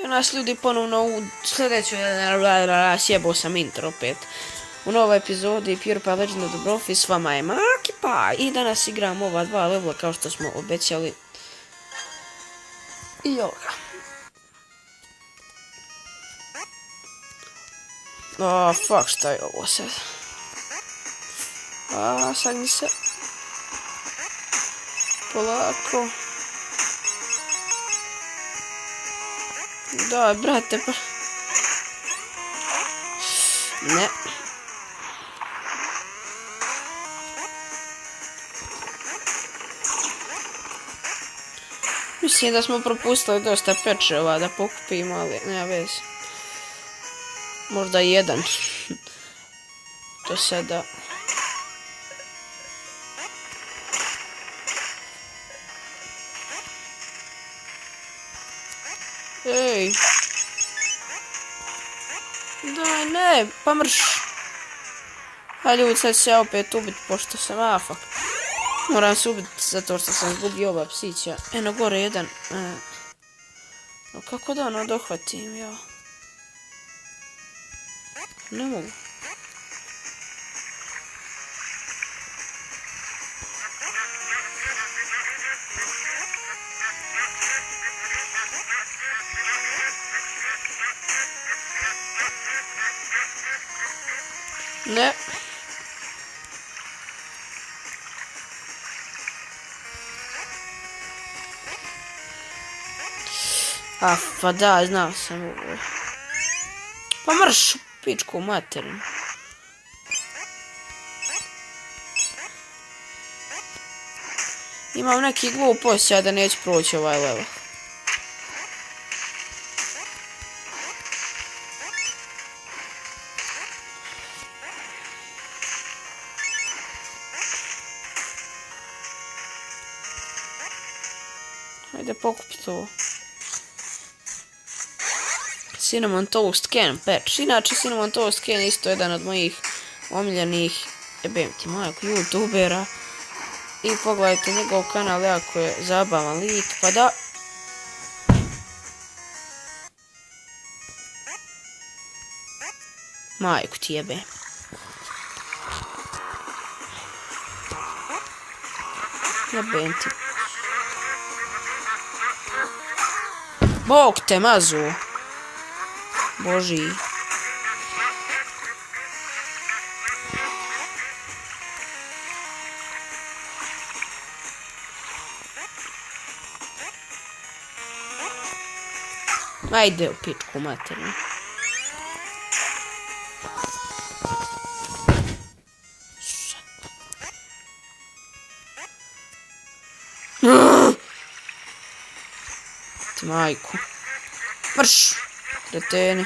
nas ljudi ponovno u sljedeću, sjebao sam intro opet. U novoj epizodi PewDiePie Legend of the Brophy s vama je Makipa i danas igramo ova dva levela kao što smo obećali. I evo ga. Fuck, šta je ovo sad? Sagni se. Polako. Da, brate, pa... Ne. Mislim da smo propustili dosta pečeva da pokupimo, ali nema veze. Možda jedan. Do sada. Ej. Daj, ne, pa mrš. A ljudi, sad se ja opet ubit, pošto sam fuck. Moram se ubit zato što sam izgubio ova psića. Eno, gore jedan. No, kako da ono dohvatim, ja? Ne mogu. Ne. Pa da, znao sam ovo. Pa mrš, pičku materinu. Imam neki glup osjećaj da neću proći ovaj level. Hajde pokupi to. Cinnamon Toast Can Patch. Inače, Cinnamon Toast Can je isto jedan od mojih omiljenih, jebem ti majku, youtubera. I pogledajte njegov kanal, jako je zabavan lik, pa da... Majku ti jebe. Jebem ti. Bog te mazu. Boži. Ajde u pičku materinu. Ti majku. Mrš. Kreteni.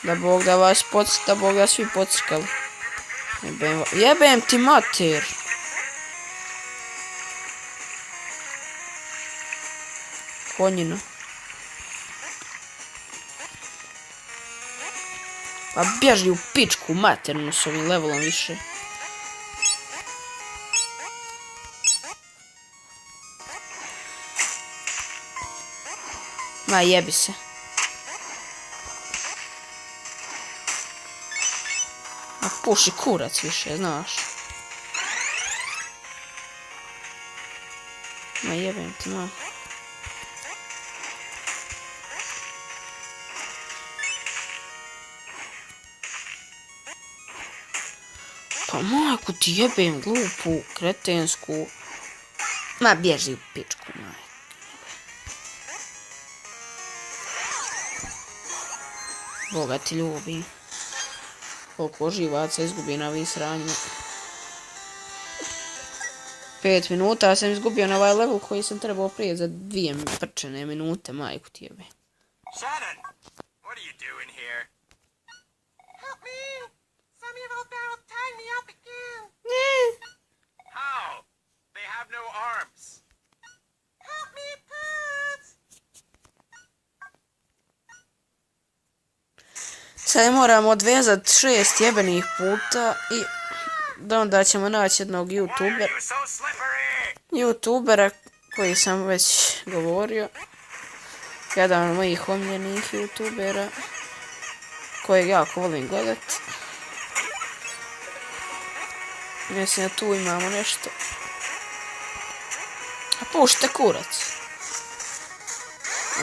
Da Bog da vas da Bog da svi pocrkali. Jebem ti mater. Konjino. Pa bježi u pičku maternu s ovim levelom više. Ma jebi se. Ma puši kurac više, znaš. Ma jebem ti, ma. Pa majku ti jebem glupu, kretensku. Ma bježi u pičku, majku. Boga ti ljubi. Koliko živaca izgubi na ovim sranjima. 5 minuta sam izgubio na ovaj level koji sam trebao prije za 2 prčene minute, majku ti jebe. Shannon, what are you doing here? Help me! Some evil battle tying me up again. How? They have no arms. Help me, please! Sad moramo odvezat 6 jebenih puta i da onda ćemo naći jednog youtubera koji sam već govorio. Jedan od mojih omiljenih youtubera kojeg jako volim gledat. Mislim da tu imamo nešto. A pušte kurac.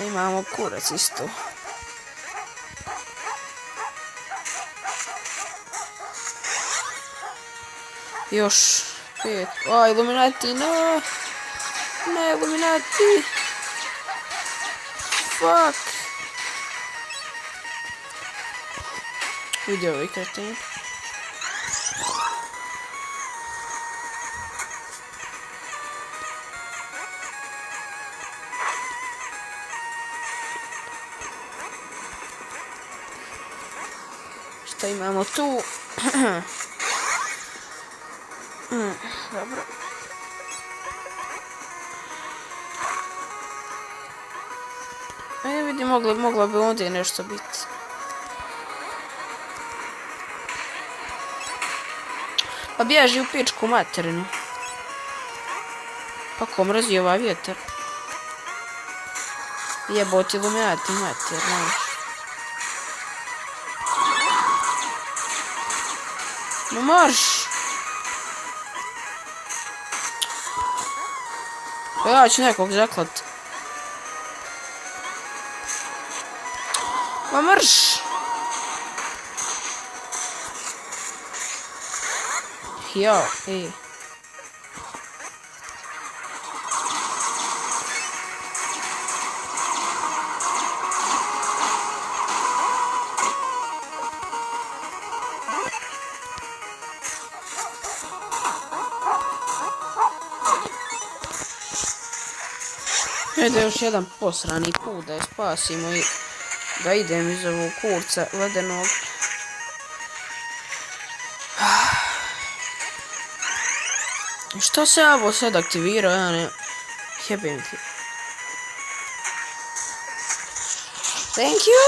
Imamo kurac isto. Još 5. A, Illuminati, no! Ne, Illuminati! Fuck! Vidio ovaj kretin. Šta imamo tu? Dobro. Vidi, moglo bi ovdje nešto biti. Pa bježi u pičku materinu. Pa ko mrzi ovaj vjetar? Jeboti Illuminati mater, znaš. No marš! Pa ja ću nekog zaklat. Ma marš! Jao, ej. Ajde još jedan posrani put da je spasimo i da idem iz ovog kurca ledenog. Što se ovo sad aktivirao, ja ne... Jebim ti. Thank you!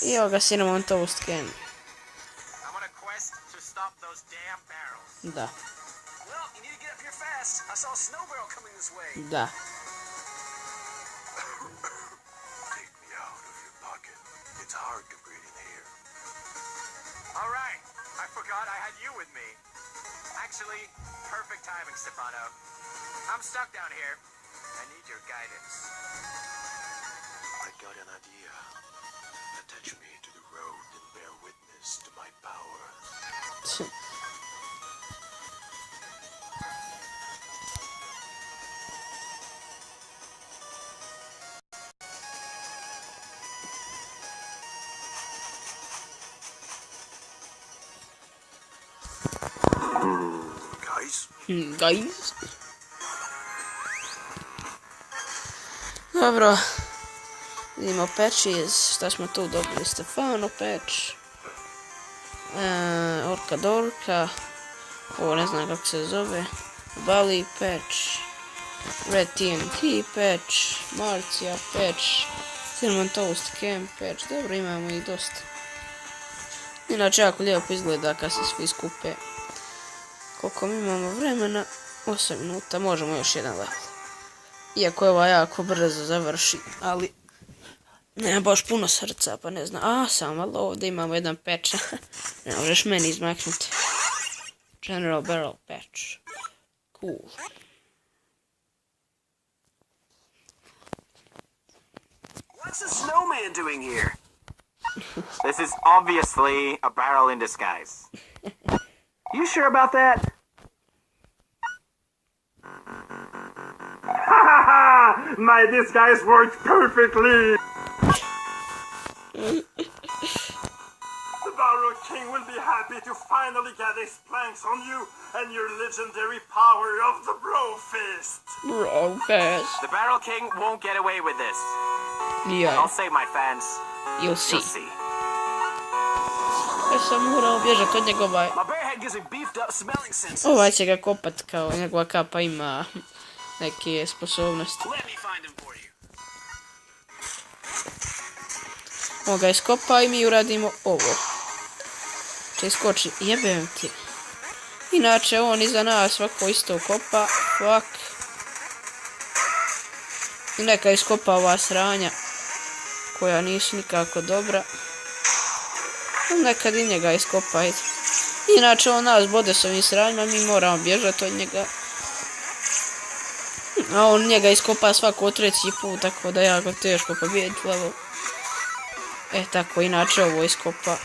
I evo ga Cinnamon Toast Can. Da. Da. Alright, I forgot I had you with me. Actually, perfect timing, Stefano. I'm stuck down here. I need your guidance. I got an idea. Attach me to the road and bear witness to my power. Guys. Dobro. Vidimo patches. Šta smo tu dobili? Stefano patch. Orka Dorka. Ovo ne znam kako se zove. Bali patch. Red TNT patch. Marcia patch. Cinnamon Toast Can patch. Dobro, imamo ih dosta. Inače jako lijepo izgleda kad se svi skupe. Koliko mi imamo vremena? 8 minuta, možemo još jedan level. Iako je ova jako brzo završi, ali nema baš puno srca, pa ne znam. A, samo malo ovdje imamo jedan patch. Ne možeš meni izmaknuti. General Barrel patch. Cool. What's the snowman doing here? This is obviously a barrel in disguise. You sure about that? My disguise worked perfectly! The Barrel King will be happy to finally get his planks on you and your legendary power of the Bro Fist! Bro Fist. The Barrel King won't get away with this. Yeah. I'll save my fans. You'll see. You'll see. Ja sam morao bježat od njegova. Ovaj će ga kopat kao njegova kapa ima neke sposobnosti. On ga iskopa i mi uradimo ovo. Če iskoči, jebem ti. Inače, on iza nas svako isto kopa. Fuck. I neka iskopa ova sranja. Koja nisu nikako dobra. Nekad i njega iskopa. Inače, on nas bode s ovim sranjima. Mi moramo bježati od njega. A on njega iskopa svako treći put. Tako da je jako teško pobijediti level. Tako, inače ovo iskopa.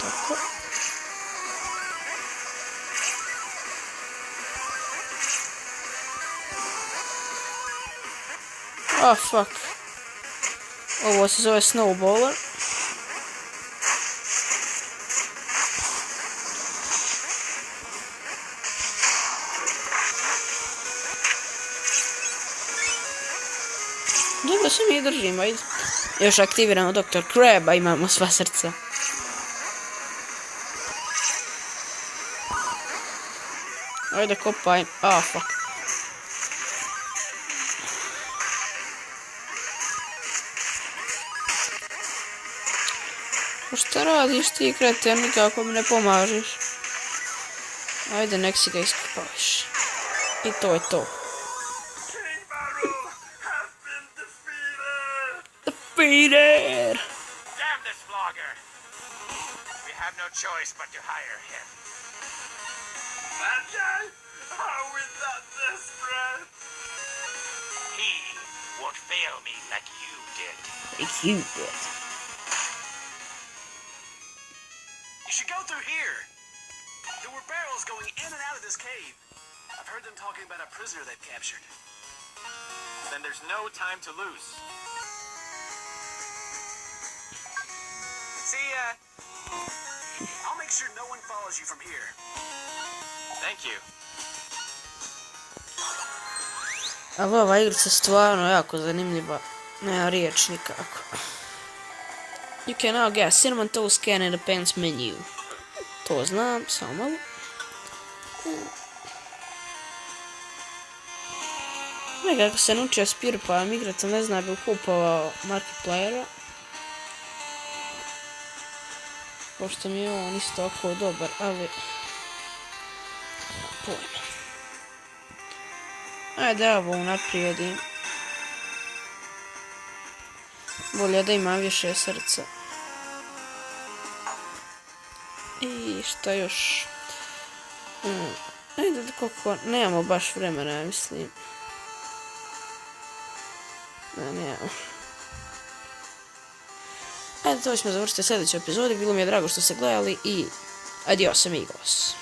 Tako. Ah, fuck. Ovo se zove Snowballer. Dobro se mi držimo, ajde. Još aktiviramo Dr. Crab, a imamo sva srca. Ajde kopaj. Ah, fuck. Šta radiš ti, kreten, nikako mi ne pomažeš. Ajde, nek si ga iskopavaš. I to je to. Defeated! Damn this vlogger! We have no choice but to hire him. That guy? How is that desperate? He won't fail me like you did. Like you did. You should go through here. There were barrels going in and out of this cave. I've heard them talking about a prisoner they've captured. Then there's no time to lose. See ya. I'll make sure no one follows you from here. Thank you. Ali ova igrica stvarno jako zanimljiva. Nema riječ nikako. You can now get Cinnamon Toast Can in the Pants menu. To znam, samo malo. Nekako se naučio Spiripajem igrati, ne znam bi kupovao Markiplierera. Pošto mi je on isto oko dobar, ali... pojma. Ajde, ovo unaprijedim. Bolje da imam više srca. I šta još? Ajde da koliko... Nemamo baš vremena, ja mislim. Nemamo. Ajde, to ćemo završiti u sljedećoj epizodi. Bilo mi je drago što ste gledali i adios amigos.